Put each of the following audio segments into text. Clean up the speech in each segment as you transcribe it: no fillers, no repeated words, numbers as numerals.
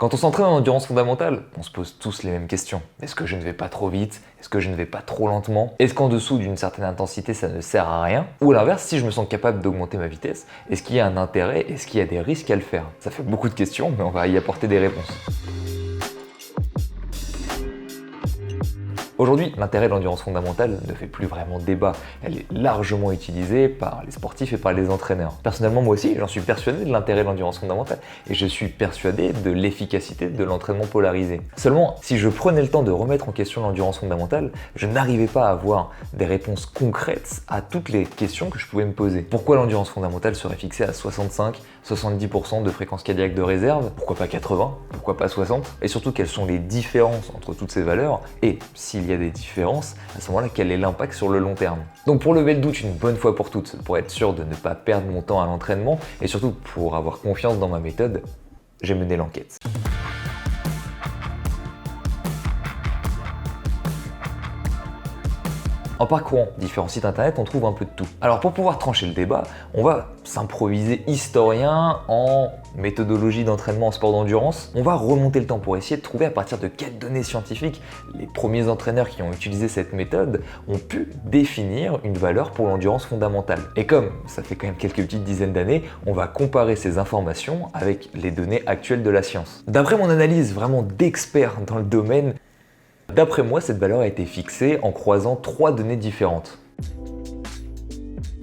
Quand on s'entraîne en endurance fondamentale, on se pose tous les mêmes questions. Est-ce que je ne vais pas trop vite? Est-ce que je ne vais pas trop lentement? Est-ce qu'en dessous d'une certaine intensité, ça ne sert à rien? Ou à l'inverse, si je me sens capable d'augmenter ma vitesse, est-ce qu'il y a un intérêt? Est-ce qu'il y a des risques à le faire? Ça fait beaucoup de questions, mais on va y apporter des réponses. Aujourd'hui, l'intérêt de l'endurance fondamentale ne fait plus vraiment débat. Elle est largement utilisée par les sportifs et par les entraîneurs. Personnellement, moi aussi, j'en suis persuadé de l'intérêt de l'endurance fondamentale et je suis persuadé de l'efficacité de l'entraînement polarisé. Seulement, si je prenais le temps de remettre en question l'endurance fondamentale, je n'arrivais pas à avoir des réponses concrètes à toutes les questions que je pouvais me poser. Pourquoi l'endurance fondamentale serait fixée à 65-70% de fréquence cardiaque de réserve? Pourquoi pas 80? Pourquoi pas 60? Et surtout, quelles sont les différences entre toutes ces valeurs? Et s'il y a des différences, à ce moment-là, quel est l'impact sur le long terme? Donc pour lever le doute une bonne fois pour toutes, pour être sûr de ne pas perdre mon temps à l'entraînement, et surtout pour avoir confiance dans ma méthode, j'ai mené l'enquête. En parcourant différents sites internet, on trouve un peu de tout. Alors pour pouvoir trancher le débat, on va s'improviser historien en méthodologie d'entraînement en sport d'endurance. On va remonter le temps pour essayer de trouver à partir de quelles données scientifiques les premiers entraîneurs qui ont utilisé cette méthode ont pu définir une valeur pour l'endurance fondamentale. Et comme ça fait quand même quelques petites dizaines d'années, on va comparer ces informations avec les données actuelles de la science. D'après mon analyse vraiment d'expert dans le domaine, d'après moi, cette valeur a été fixée en croisant 3 données différentes.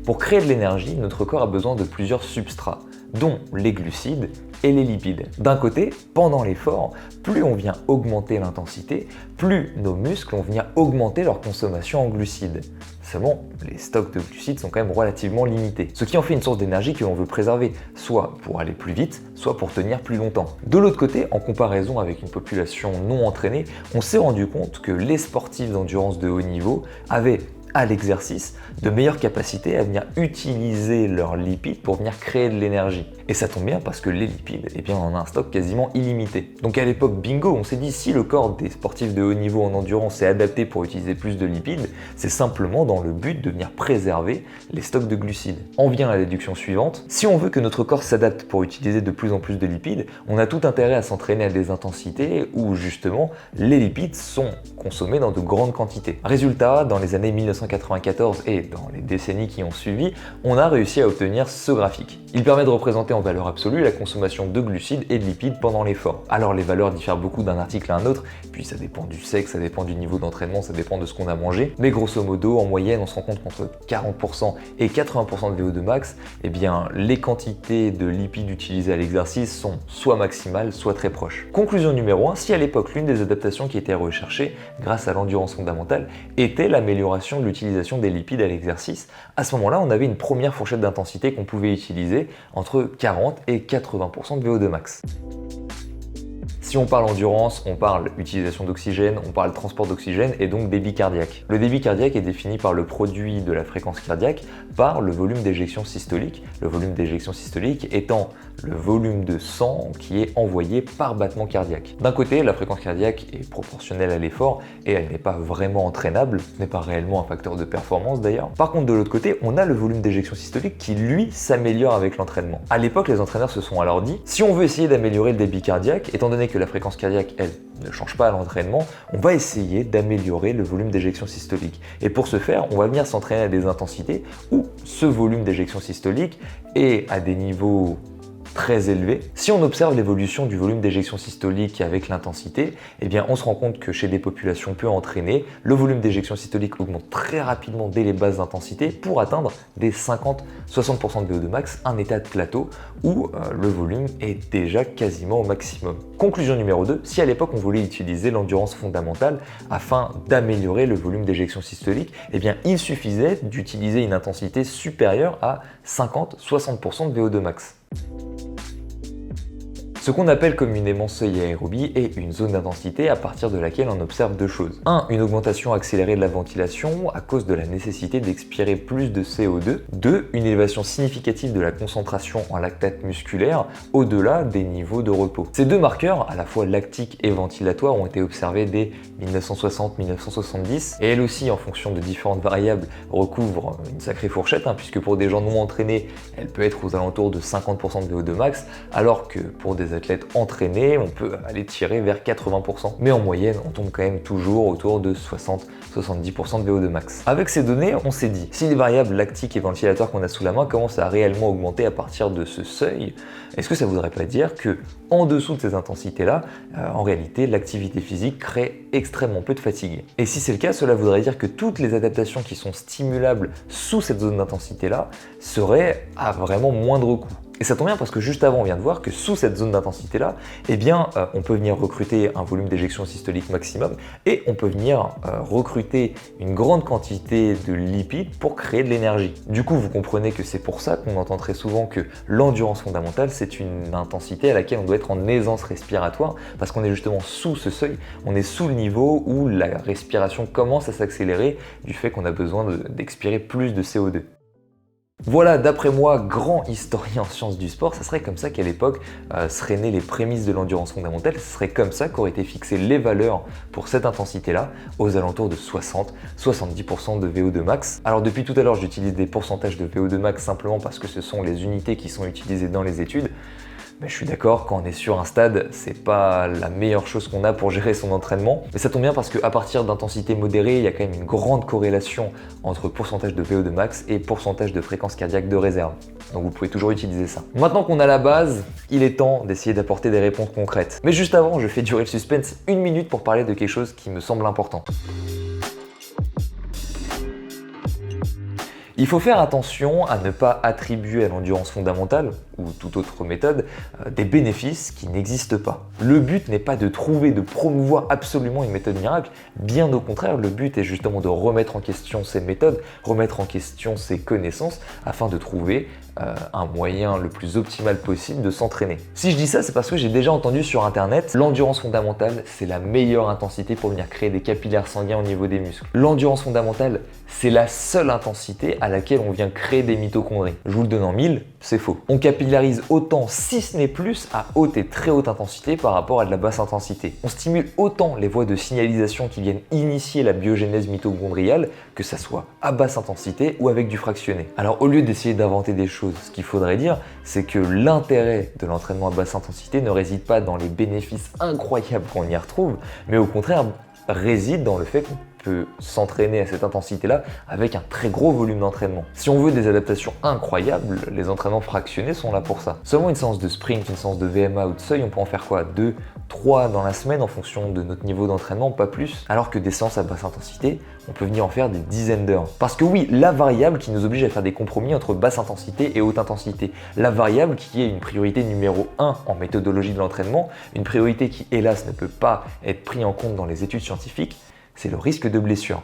Pour créer de l'énergie, notre corps a besoin de plusieurs substrats, dont les glucides et les lipides. D'un côté, pendant l'effort, plus on vient augmenter l'intensité, plus nos muscles vont venir augmenter leur consommation en glucides. Seulement, les stocks de glucides sont quand même relativement limités, ce qui en fait une source d'énergie que l'on veut préserver, soit pour aller plus vite, soit pour tenir plus longtemps. De l'autre côté, en comparaison avec une population non entraînée, on s'est rendu compte que les sportifs d'endurance de haut niveau avaient à l'exercice de meilleures capacités à venir utiliser leurs lipides pour venir créer de l'énergie. Et ça tombe bien parce que les lipides, eh bien, on en a un stock quasiment illimité. Donc à l'époque, bingo, on s'est dit si le corps des sportifs de haut niveau en endurance est adapté pour utiliser plus de lipides, c'est simplement dans le but de venir préserver les stocks de glucides. En vient la déduction suivante. Si on veut que notre corps s'adapte pour utiliser de plus en plus de lipides, on a tout intérêt à s'entraîner à des intensités où justement les lipides sont consommés dans de grandes quantités. Résultat, dans les années 1994 et dans les décennies qui ont suivi, on a réussi à obtenir ce graphique. Il permet de représenter en valeur absolue la consommation de glucides et de lipides pendant l'effort. Alors les valeurs diffèrent beaucoup d'un article à un autre, puis ça dépend du sexe, ça dépend du niveau d'entraînement, ça dépend de ce qu'on a mangé, mais grosso modo, en moyenne, on se rend compte qu'entre 40% et 80% de VO2 max, eh bien, les quantités de lipides utilisées à l'exercice sont soit maximales, soit très proches. Conclusion numéro 1, si à l'époque, l'une des adaptations qui était recherchée grâce à l'endurance fondamentale était l'amélioration de l'utilisation des lipides à l'exercice, à ce moment-là, on avait une première fourchette d'intensité qu'on pouvait utiliser entre 40 et 80% de VO2 max. Si on parle endurance, on parle utilisation d'oxygène, on parle transport d'oxygène et donc débit cardiaque. Le débit cardiaque est défini par le produit de la fréquence cardiaque par le volume d'éjection systolique. Le volume d'éjection systolique étant le volume de sang qui est envoyé par battement cardiaque. D'un côté, la fréquence cardiaque est proportionnelle à l'effort et elle n'est pas vraiment entraînable, ce n'est pas réellement un facteur de performance d'ailleurs. Par contre, de l'autre côté, on a le volume d'éjection systolique qui lui s'améliore avec l'entraînement. À l'époque, les entraîneurs se sont alors dit, si on veut essayer d'améliorer le débit cardiaque, étant donné que la fréquence cardiaque, elle, ne change pas à l'entraînement, on va essayer d'améliorer le volume d'éjection systolique. Et pour ce faire, on va venir s'entraîner à des intensités où ce volume d'éjection systolique est à des niveaux très élevé. Si on observe l'évolution du volume d'éjection systolique avec l'intensité, eh bien on se rend compte que chez des populations peu entraînées, le volume d'éjection systolique augmente très rapidement dès les basses intensités pour atteindre des 50-60% de VO2 max, un état de plateau où le volume est déjà quasiment au maximum. Conclusion numéro 2, si à l'époque on voulait utiliser l'endurance fondamentale afin d'améliorer le volume d'éjection systolique, eh bien il suffisait d'utiliser une intensité supérieure à 50-60% de VO2 max. Ce qu'on appelle communément seuil aérobie est une zone d'intensité à partir de laquelle on observe deux choses. 1. Une augmentation accélérée de la ventilation à cause de la nécessité d'expirer plus de CO2. 2. Une élévation significative de la concentration en lactate musculaire au-delà des niveaux de repos. Ces deux marqueurs, à la fois lactique et ventilatoire, ont été observés dès 1960-1970 et elles aussi, en fonction de différentes variables, recouvrent une sacrée fourchette, puisque pour des gens non entraînés, elle peut être aux alentours de 50% de VO2 max, alors que pour des des athlètes entraînés, on peut aller tirer vers 80%. Mais en moyenne, on tombe quand même toujours autour de 60-70% de VO2 max. Avec ces données, on s'est dit, si les variables lactiques et ventilatoires qu'on a sous la main commencent à réellement augmenter à partir de ce seuil, est-ce que ça voudrait pas dire que en dessous de ces intensités-là, en réalité, l'activité physique crée extrêmement peu de fatigue? Et si c'est le cas, cela voudrait dire que toutes les adaptations qui sont stimulables sous cette zone d'intensité-là seraient à vraiment moindre coût. Et ça tombe bien parce que juste avant, on vient de voir que sous cette zone d'intensité-là, eh bien, on peut venir recruter un volume d'éjection systolique maximum et on peut venir recruter une grande quantité de lipides pour créer de l'énergie. Du coup, vous comprenez que c'est pour ça qu'on entend très souvent que l'endurance fondamentale, c'est une intensité à laquelle on doit être en aisance respiratoire parce qu'on est justement sous ce seuil, on est sous le niveau où la respiration commence à s'accélérer du fait qu'on a besoin d'expirer plus de CO2. Voilà, d'après moi, grand historien en sciences du sport, ça serait comme ça qu'à l'époque seraient nées les prémices de l'endurance fondamentale, ce serait comme ça qu'auraient été fixées les valeurs pour cette intensité-là, aux alentours de 60-70% de VO2 max. Alors depuis tout à l'heure, j'utilise des pourcentages de VO2 max simplement parce que ce sont les unités qui sont utilisées dans les études. Mais je suis d'accord, quand on est sur un stade, c'est pas la meilleure chose qu'on a pour gérer son entraînement. Mais ça tombe bien parce qu'à partir d'intensité modérée, il y a quand même une grande corrélation entre pourcentage de VO2 max et pourcentage de fréquence cardiaque de réserve. Donc vous pouvez toujours utiliser ça. Maintenant qu'on a la base, il est temps d'essayer d'apporter des réponses concrètes. Mais juste avant, je fais durer le suspense 1 minute pour parler de quelque chose qui me semble important. Il faut faire attention à ne pas attribuer à l'endurance fondamentale, ou toute autre méthode, des bénéfices qui n'existent pas. Le but n'est pas de trouver, de promouvoir absolument une méthode miracle, bien au contraire, le but est justement de remettre en question ces méthodes, remettre en question ces connaissances, afin de trouver un moyen le plus optimal possible de s'entraîner. Si je dis ça, c'est parce que j'ai déjà entendu sur internet, l'endurance fondamentale, c'est la meilleure intensité pour venir créer des capillaires sanguins au niveau des muscles. L'endurance fondamentale, c'est la seule intensité à laquelle on vient créer des mitochondries. Je vous le donne en 1000, c'est faux. On capillarise autant, si ce n'est plus, à haute et très haute intensité par rapport à de la basse intensité. On stimule autant les voies de signalisation qui viennent initier la biogénèse mitochondriale, que ça soit à basse intensité ou avec du fractionné. Alors au lieu d'essayer d'inventer des choses, ce qu'il faudrait dire, c'est que l'intérêt de l'entraînement à basse intensité ne réside pas dans les bénéfices incroyables qu'on y retrouve, mais au contraire réside dans le fait qu'on peut s'entraîner à cette intensité-là avec un très gros volume d'entraînement. Si on veut des adaptations incroyables, les entraînements fractionnés sont là pour ça. Seulement une séance de sprint, une séance de VMA ou de seuil, on peut en faire quoi? 2, 3 dans la semaine en fonction de notre niveau d'entraînement, pas plus. Alors que des séances à basse intensité, on peut venir en faire des dizaines d'heures. Parce que oui, la variable qui nous oblige à faire des compromis entre basse intensité et haute intensité. La variable qui est une priorité numéro 1 en méthodologie de l'entraînement, une priorité qui hélas ne peut pas être prise en compte dans les études scientifiques, c'est le risque de blessure.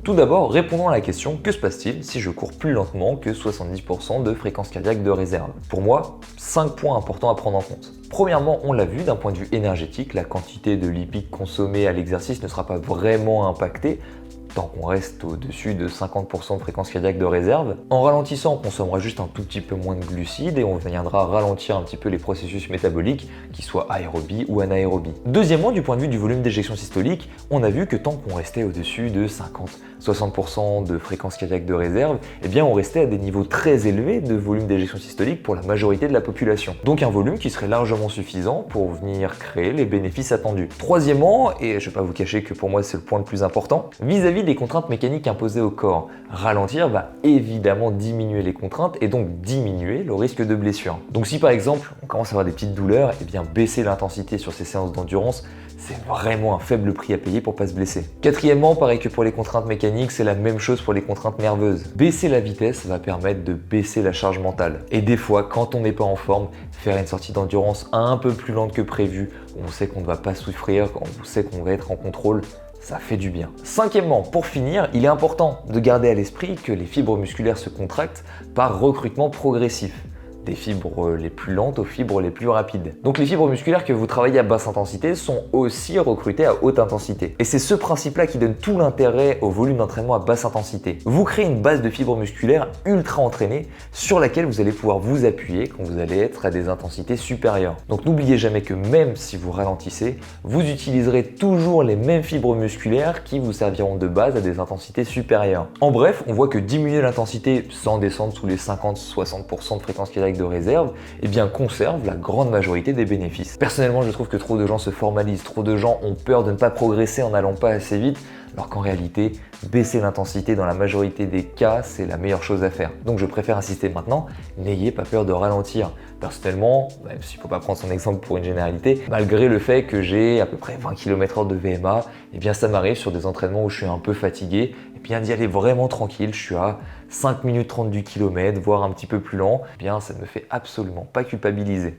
Tout d'abord, répondons à la question, que se passe-t-il si je cours plus lentement que 70% de fréquence cardiaque de réserve? Pour moi, 5 points importants à prendre en compte. Premièrement, on l'a vu, d'un point de vue énergétique, la quantité de lipides consommés à l'exercice ne sera pas vraiment impactée tant qu'on reste au-dessus de 50% de fréquence cardiaque de réserve. En ralentissant, on consommera juste un tout petit peu moins de glucides et on viendra ralentir un petit peu les processus métaboliques, qu'ils soient aérobie ou anaérobie. Deuxièmement, du point de vue du volume d'éjection systolique, on a vu que tant qu'on restait au-dessus de 50-60% de fréquence cardiaque de réserve, eh bien on restait à des niveaux très élevés de volume d'éjection systolique pour la majorité de la population. Donc un volume qui serait largement suffisant pour venir créer les bénéfices attendus. Troisièmement, et je ne vais pas vous cacher que pour moi c'est le point le plus important, vis-à-vis des contraintes mécaniques imposées au corps, ralentir va évidemment diminuer les contraintes et donc diminuer le risque de blessure. Donc si par exemple on commence à avoir des petites douleurs, eh bien baisser l'intensité sur ces séances d'endurance, c'est vraiment un faible prix à payer pour pas se blesser. Quatrièmement, pareil que pour les contraintes mécaniques, c'est la même chose pour les contraintes nerveuses. Baisser la vitesse va permettre de baisser la charge mentale. Et des fois, quand on n'est pas en forme, faire une sortie d'endurance un peu plus lente que prévu, où on sait qu'on ne va pas souffrir, quand on sait qu'on va être en contrôle, ça fait du bien. Cinquièmement, pour finir, il est important de garder à l'esprit que les fibres musculaires se contractent par recrutement progressif. Des fibres les plus lentes aux fibres les plus rapides. Donc les fibres musculaires que vous travaillez à basse intensité sont aussi recrutées à haute intensité. Et c'est ce principe-là qui donne tout l'intérêt au volume d'entraînement à basse intensité. Vous créez une base de fibres musculaires ultra entraînées sur laquelle vous allez pouvoir vous appuyer quand vous allez être à des intensités supérieures. Donc n'oubliez jamais que même si vous ralentissez, vous utiliserez toujours les mêmes fibres musculaires qui vous serviront de base à des intensités supérieures. En bref, on voit que diminuer l'intensité sans descendre sous les 50-60% de fréquence cardiaque cardiaque de réserve, eh bien conserve la grande majorité des bénéfices. Personnellement, je trouve que trop de gens se formalisent, trop de gens ont peur de ne pas progresser en n'allant pas assez vite, alors qu'en réalité, baisser l'intensité dans la majorité des cas, c'est la meilleure chose à faire. Donc je préfère insister maintenant, n'ayez pas peur de ralentir. Personnellement, même s'il ne faut pas prendre son exemple pour une généralité, malgré le fait que j'ai à peu près 20 km/h de VMA, eh bien ça m'arrive sur des entraînements où je suis un peu fatigué, et bien d'y aller vraiment tranquille, je suis à 5 minutes 30 du kilomètre, voire un petit peu plus lent, eh bien ça ne me fait absolument pas culpabiliser.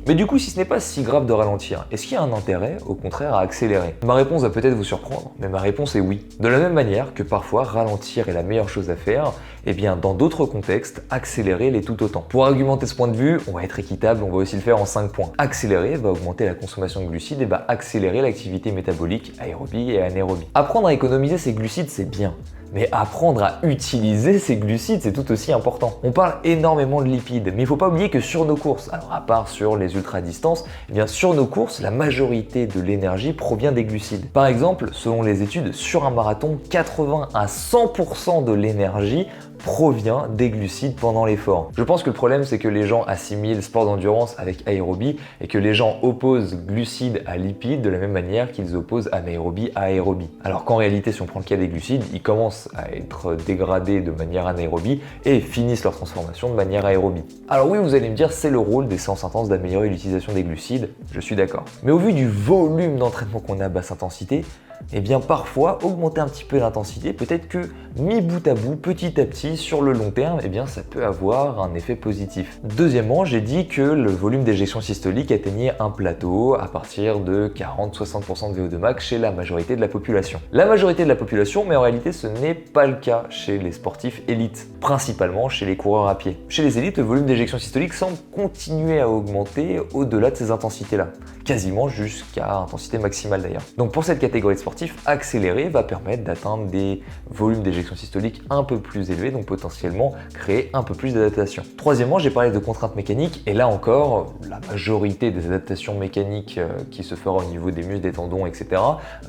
Mais du coup, si ce n'est pas si grave de ralentir, est-ce qu'il y a un intérêt, au contraire, à accélérer? Ma réponse va peut-être vous surprendre, mais ma réponse est oui. De la même manière que parfois, ralentir est la meilleure chose à faire, eh bien, dans d'autres contextes, accélérer l'est tout autant. Pour argumenter ce point de vue, on va être équitable, on va aussi le faire en 5 points. Accélérer va augmenter la consommation de glucides et va accélérer l'activité métabolique, aérobie et anaérobie. Apprendre à économiser ses glucides, c'est bien. Mais apprendre à utiliser ces glucides, c'est tout aussi important. On parle énormément de lipides, mais il ne faut pas oublier que sur nos courses, alors à part sur les ultra-distances, eh bien sur nos courses, la majorité de l'énergie provient des glucides. Par exemple, selon les études, sur un marathon, 80 à 100% de l'énergie provient des glucides pendant l'effort. Je pense que le problème, c'est que les gens assimilent sport d'endurance avec aérobie et que les gens opposent glucides à lipides de la même manière qu'ils opposent anaérobie à aérobie. Alors qu'en réalité, si on prend le cas des glucides, ils commencent à être dégradés de manière anaérobie et finissent leur transformation de manière aérobie. Alors oui, vous allez me dire, c'est le rôle des séances intenses d'améliorer l'utilisation des glucides, je suis d'accord. Mais au vu du volume d'entraînement qu'on a à basse intensité, eh bien parfois augmenter un petit peu l'intensité, peut-être que mis bout à bout, petit à petit, sur le long terme, eh bien ça peut avoir un effet positif. Deuxièmement, j'ai dit que le volume d'éjection systolique atteignait un plateau à partir de 40-60% de VO2 max chez la majorité de la population. La majorité de la population, mais en réalité ce n'est pas le cas chez les sportifs élites, principalement chez les coureurs à pied. Chez les élites, le volume d'éjection systolique semble continuer à augmenter au-delà de ces intensités-là, quasiment jusqu'à intensité maximale d'ailleurs. Donc pour cette catégorie de sportifs, accélérer va permettre d'atteindre des volumes d'éjection systolique un peu plus élevés, donc potentiellement créer un peu plus d'adaptation. Troisièmement, j'ai parlé de contraintes mécaniques, et là encore, la majorité des adaptations mécaniques qui se fera au niveau des muscles, des tendons, etc.,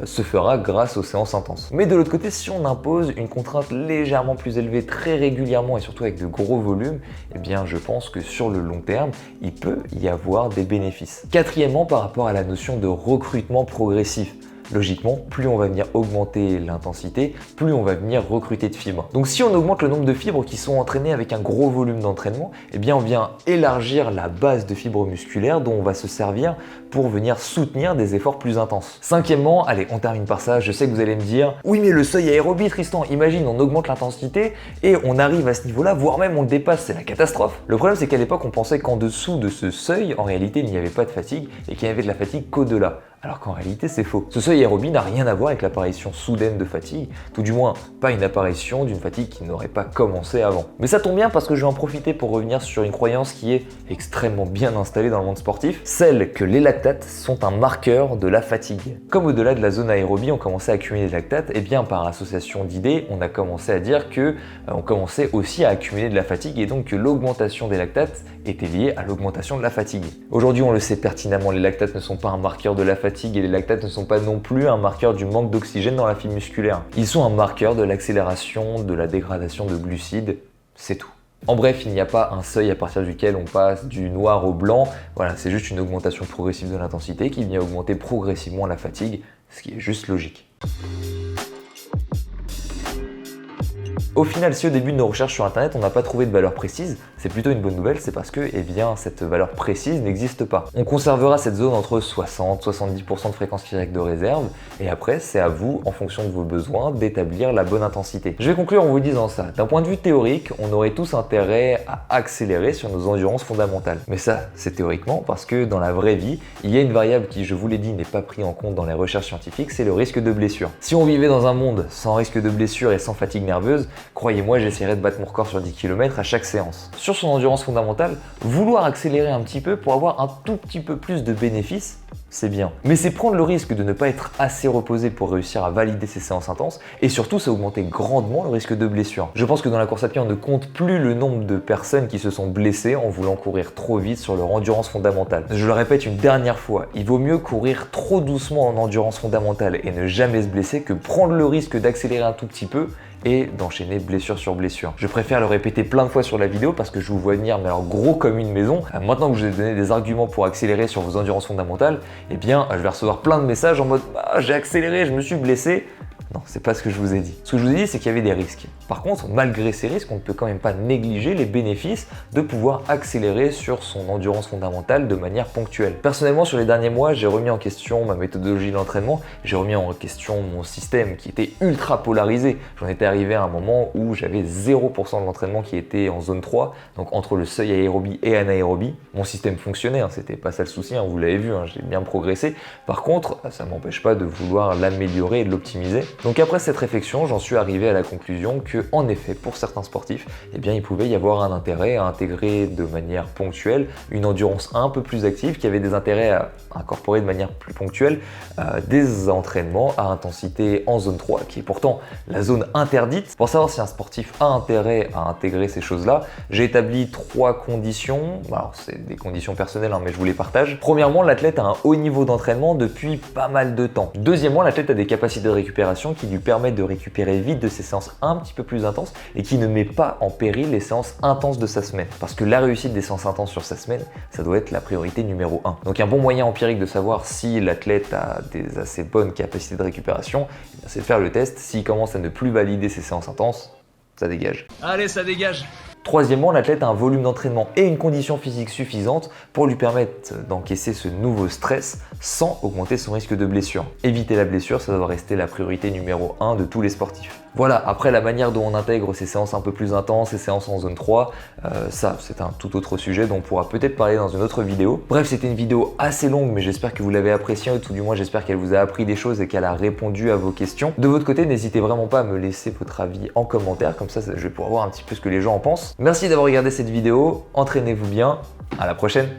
se fera grâce aux séances intenses. Mais de l'autre côté, si on impose une contrainte légèrement plus élevée très régulièrement et surtout avec de gros volumes, eh bien je pense que sur le long terme, il peut y avoir des bénéfices. Quatrièmement, par rapport à la notion de recrutement progressif. Logiquement, plus on va venir augmenter l'intensité, plus on va venir recruter de fibres. Donc si on augmente le nombre de fibres qui sont entraînées avec un gros volume d'entraînement, eh bien on vient élargir la base de fibres musculaires dont on va se servir pour venir soutenir des efforts plus intenses. Cinquièmement, allez, on termine par ça, je sais que vous allez me dire « Oui mais le seuil aérobie, Tristan, imagine on augmente l'intensité et on arrive à ce niveau-là, voire même on le dépasse, c'est la catastrophe !» Le problème c'est qu'à l'époque on pensait qu'en dessous de ce seuil, en réalité il n'y avait pas de fatigue et qu'il y avait de la fatigue qu'au-delà. Alors qu'en réalité c'est faux. Ce seuil aérobie n'a rien à voir avec l'apparition soudaine de fatigue, tout du moins pas une apparition d'une fatigue qui n'aurait pas commencé avant. Mais ça tombe bien parce que je vais en profiter pour revenir sur une croyance qui est extrêmement bien installée dans le monde sportif, celle que les lactates sont un marqueur de la fatigue. Comme au-delà de la zone aérobie on commençait à accumuler des lactates, et bien par association d'idées on a commencé à dire que on commençait aussi à accumuler de la fatigue et donc que l'augmentation des lactates était liée à l'augmentation de la fatigue. Aujourd'hui on le sait pertinemment, les lactates ne sont pas un marqueur de la fatigue et les lactates ne sont pas non plus un marqueur du manque d'oxygène dans la fibre musculaire. Ils sont un marqueur de l'accélération de la dégradation de glucides, c'est tout. En bref, il n'y a pas un seuil à partir duquel on passe du noir au blanc, voilà, c'est juste une augmentation progressive de l'intensité qui vient augmenter progressivement la fatigue, ce qui est juste logique. Au final, si au début de nos recherches sur internet on n'a pas trouvé de valeur précise, c'est plutôt une bonne nouvelle, c'est parce que eh bien, cette valeur précise n'existe pas. On conservera cette zone entre 60-70% de fréquence cardiaque de réserve, et après c'est à vous, en fonction de vos besoins, d'établir la bonne intensité. Je vais conclure en vous disant ça. D'un point de vue théorique, on aurait tous intérêt à accélérer sur nos endurances fondamentales. Mais ça, c'est théoriquement, parce que dans la vraie vie, il y a une variable qui, je vous l'ai dit, n'est pas prise en compte dans les recherches scientifiques, c'est le risque de blessure. Si on vivait dans un monde sans risque de blessure et sans fatigue nerveuse, croyez-moi, j'essaierai de battre mon record sur 10 km à chaque séance. Sur son endurance fondamentale, vouloir accélérer un petit peu pour avoir un tout petit peu plus de bénéfices, c'est bien. Mais c'est prendre le risque de ne pas être assez reposé pour réussir à valider ces séances intenses, et surtout c'est augmenter grandement le risque de blessure. Je pense que dans la course à pied, on ne compte plus le nombre de personnes qui se sont blessées en voulant courir trop vite sur leur endurance fondamentale. Je le répète une dernière fois, il vaut mieux courir trop doucement en endurance fondamentale et ne jamais se blesser que prendre le risque d'accélérer un tout petit peu et d'enchaîner blessure sur blessure. Je préfère le répéter plein de fois sur la vidéo parce que je vous vois venir, mais alors gros comme une maison. Maintenant que je vous ai donné des arguments pour accélérer sur vos endurances fondamentales, eh bien, je vais recevoir plein de messages en mode « j'ai accéléré, je me suis blessé ». Non, c'est pas ce que je vous ai dit. Ce que je vous ai dit, c'est qu'il y avait des risques. Par contre, malgré ces risques, on ne peut quand même pas négliger les bénéfices de pouvoir accélérer sur son endurance fondamentale de manière ponctuelle. Personnellement, sur les derniers mois, j'ai remis en question ma méthodologie d'entraînement, j'ai remis en question mon système qui était ultra polarisé. J'en étais arrivé à un moment où j'avais 0% de l'entraînement qui était en zone 3, donc entre le seuil aérobie et anaérobie. Mon système fonctionnait, c'était pas ça le souci, vous l'avez vu, j'ai bien progressé. Par contre, ça ne m'empêche pas de vouloir l'améliorer et de l'optimiser. Donc après cette réflexion, j'en suis arrivé à la conclusion que, en effet, pour certains sportifs, eh bien, il pouvait y avoir un intérêt à intégrer de manière ponctuelle une endurance un peu plus active, qui avait des intérêts à incorporer de manière plus ponctuelle des entraînements à intensité en zone 3, qui est pourtant la zone interdite. Pour savoir si un sportif a intérêt à intégrer ces choses-là, j'ai établi 3 conditions. Alors, c'est des conditions personnelles, mais je vous les partage. Premièrement, l'athlète a un haut niveau d'entraînement depuis pas mal de temps. Deuxièmement, l'athlète a des capacités de récupération qui lui permettent de récupérer vite de ses séances un petit peu plus intenses et qui ne met pas en péril les séances intenses de sa semaine. Parce que la réussite des séances intenses sur sa semaine, ça doit être la priorité numéro 1. Donc un bon moyen empirique de savoir si l'athlète a des assez bonnes capacités de récupération, c'est de faire le test. S'il commence à ne plus valider ses séances intenses, ça dégage. Allez, ça dégage! Troisièmement, l'athlète a un volume d'entraînement et une condition physique suffisante pour lui permettre d'encaisser ce nouveau stress sans augmenter son risque de blessure. Éviter la blessure, ça doit rester la priorité numéro 1 de tous les sportifs. Voilà, après la manière dont on intègre ces séances un peu plus intenses, ces séances en zone 3, ça c'est un tout autre sujet dont on pourra peut-être parler dans une autre vidéo. Bref, c'était une vidéo assez longue, mais j'espère que vous l'avez appréciée, ou tout du moins j'espère qu'elle vous a appris des choses et qu'elle a répondu à vos questions. De votre côté, n'hésitez vraiment pas à me laisser votre avis en commentaire, comme ça je vais pouvoir voir un petit peu ce que les gens en pensent. Merci d'avoir regardé cette vidéo, entraînez-vous bien, à la prochaine.